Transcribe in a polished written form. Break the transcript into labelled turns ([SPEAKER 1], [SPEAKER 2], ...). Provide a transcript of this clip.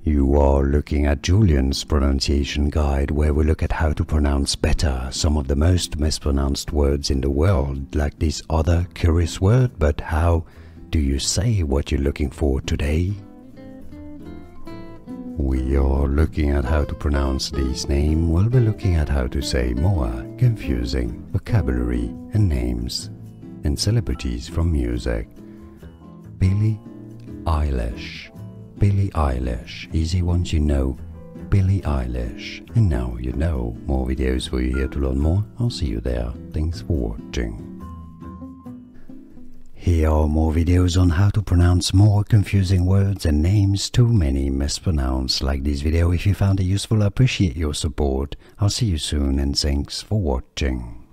[SPEAKER 1] You are looking at Julian's pronunciation guide, where we look at how to pronounce better some of the most mispronounced words in the world, like this other curious word. But how do you say what you're looking for today? We are looking at how to pronounce this name. We'll be looking at how to say more confusing vocabulary and names and celebrities from music. Billie Eilish. Billie Eilish. Easy once you know Billie Eilish. And now you know. More videos for you here to learn more. I'll see you there. Thanks for watching. Here are more videos on how to pronounce more confusing words and names too many mispronounced. Like this video if you found it useful. I appreciate your support. I'll see you soon and thanks for watching.